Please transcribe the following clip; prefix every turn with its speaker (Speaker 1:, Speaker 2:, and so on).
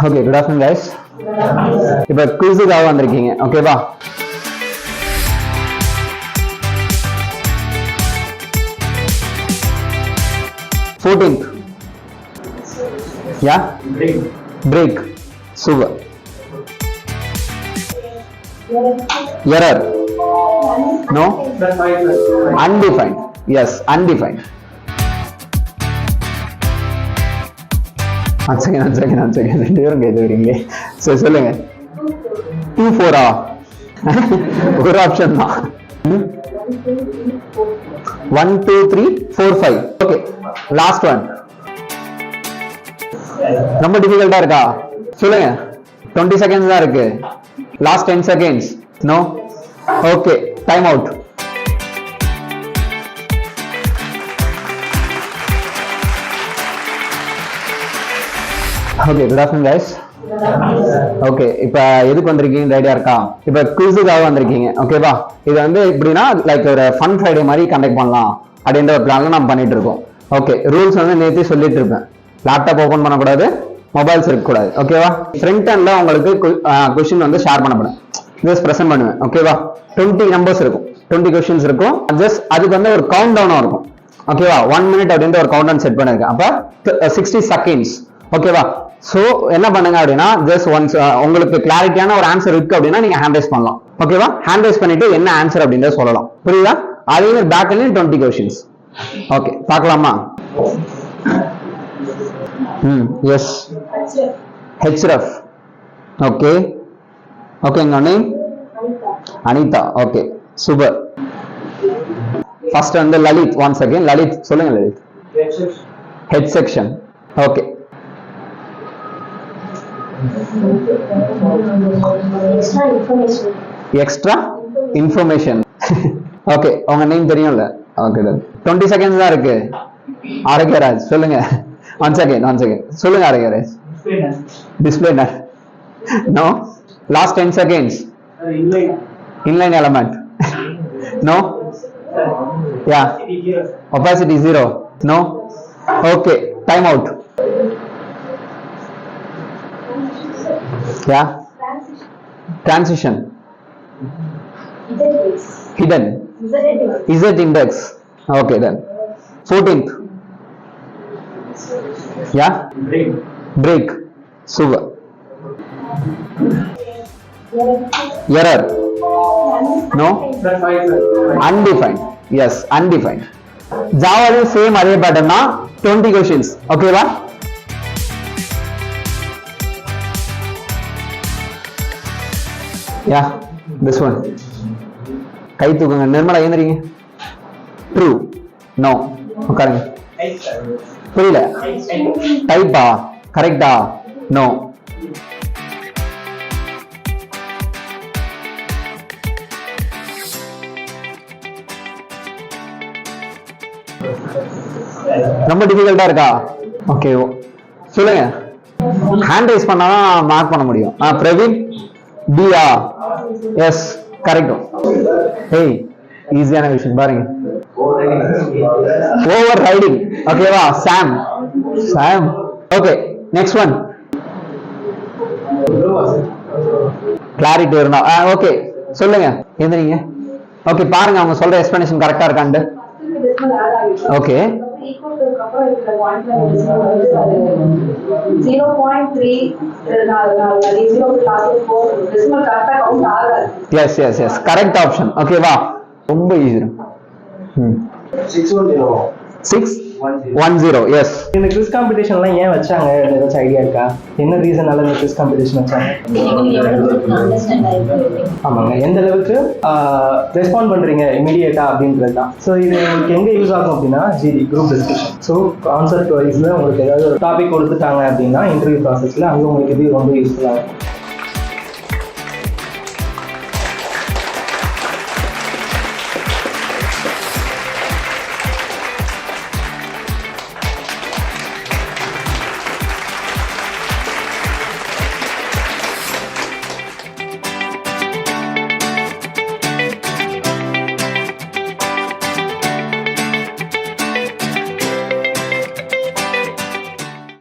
Speaker 1: Okay, good afternoon guys. இப்போ குவிஸுக்காக வந்திருக்கீங்க, ஓகேவா? Fourteenth. Yeah? Break. Super. Error. No? Undefined. Yes, undefined. One second. ரெண்டு பேரும் கேட்டுக்கிறீங்களே. சரி சொல்லுங்க. 2-4 ஒரு ஆப்ஷன் தான். 1 2 3 4 5. Okay, last one. ரொம்ப டிஃபிகல்ட்டா இருக்கா? சொல்லுங்க. 20 செகண்ட்ஸ் தான் இருக்கு. Last 10 seconds. No? Okay, time out. Okay, good afternoon guys. Okay, இப்போ எதுக்கு வந்திருக்கீங்க ஐடியா இருக்கா? இப்போ குவிஸுக்காக வந்திருக்கீங்க, ஓகேவா? இது வந்து எப்படின்னா லைக் ஒரு ஃபன் ஃப்ரைடே மாதிரி கண்டக்ட் பண்ணலாம் அப்படின்ற ஒரு பிளான்ல நம்ம பண்ணிட்டு இருக்கோம். ஓகே, ரூல்ஸ் வந்து நேற்று சொல்லிட்டு இருப்பேன். லேப்டாப் ஓப்பன் பண்ணக்கூடாது, மொபைல்ஸ் இருக்கக்கூடாது, ஓகேவா? ஃப்ரண்ட் எண்ட்ல உங்களுக்கு கொஸ்டின் வந்து ஷேர் பண்ணப்படும், ஜஸ்ட் ப்ரெசென்ட் பண்ணுவேன், ஓகேவா? 20 நம்பர்ஸ் இருக்கும், 20 கொஸ்டின்ஸ் இருக்கும். ஜஸ்ட் அதுக்கு வந்து ஒரு கவுண்ட் டவுனும் இருக்கும், ஓகேவா? 1 மினிட் அப்படின்ற ஒரு கவுண்ட் டவுன் செட் பண்ணிருக்கேன். அப்போ 60 செகண்ட்ஸ், ஓகேவா? சோ என்ன பண்ணுங்க அப்படின்னா, ஜஸ்ட் ஒன்ஸ் உங்களுக்கு கிளாரிட்டியான ஒரு ஆன்சர் இருக்கு அப்படின்னா நீங்க ஹேண்ட் ரைஸ் பண்ணலாம், ஓகேவா? ஹேண்ட் ரைஸ் பண்ணிட்டு என்ன ஆன்சர் அப்படின்றத சொல்லலாம், புரியுதா? அதே பேக் எண்ட்ல 20 கொஸ்டின்ஸ். ஓகே, பார்க்கலாமா? Yes, href. ஓகே ஓகே, உங்க name? Anitha. Okay, super. First வந்து லலித். 1 செகண்ட். லலித் சொல்லுங்க. Lalith, head section. Okay, extra information. Okay, உங்க நேம் தெரியும்ல? ஓகே, 20 செகண்ட்ஸ் தான் இருக்கு. ஆரோக்கியராஜ் சொல்லுங்க. 1 செகண்ட் சொல்லுங்க. Arokiyaraj, display none. No. Last 10 seconds. Inline element. No. Yeah. Opacity 0. No. Okay, time out. Yeah. Transition. Hidden. Z index. Okay then. 14th. Yeah. Break. Super. Error. No. Undefined. Yes, undefined. Java same அதே pattern தான். 20 questions. Okay வா? Yeah, this one. கை தூக்குங்க. Nirmala ஏந்திரீங்க. True. No. உட்காருங்க. புரியல. டைப்பா? கரெக்டா? No. ரொம்ப டிஃபிகல்ட்டா இருக்கா? ஓகே, சொல்லுங்க. ஹேண்ட் ரைஸ் பண்ணாதான் மார்க் பண்ண முடியும். பிரவீன். பியா? Yes, correct. ஏய், ஈஸியான விஷயம் பாருங்க. Overriding. ஓகேவா? Sam. Okay, next one. Clarity இருந்தா ஓகே சொல்லுங்க. எந்திரீங்க. ஓகே, பாருங்க அவங்க சொல்ற எக்ஸ்பிளனேஷன் கரெக்டா இருக்கான்னு. Okay, yes correct option. ஓகேவா? ரொம்ப ஈஸி. 610. எஸ்.
Speaker 2: இந்த குவிஸ் காம்படிஷன்லாம் ஏன் வச்சாங்க? ஏதாச்சும் ஐடியா இருக்கா? என்ன ரீசனால இந்த குவிஸ் காம்படிஷன் வச்சாங்க? ஆமாங்க, எந்த அளவுக்கு ரெஸ்பாண்ட் பண்றீங்க இமீடியட்டா அப்படின்றது தான். ஸோ இது உங்களுக்கு எங்க யூஸ் ஆகும் அப்படின்னா, GD group discussion. So concept வைஸ்ல உங்களுக்கு ஏதாவது ஒரு டாபிக் கொடுத்துட்டாங்க அப்படின்னா இன்டர்வியூ ப்ராசஸ்ல அங்கே உங்களுக்கு இது ரொம்ப யூஸ்ஃபுல்லாக இருக்கும்.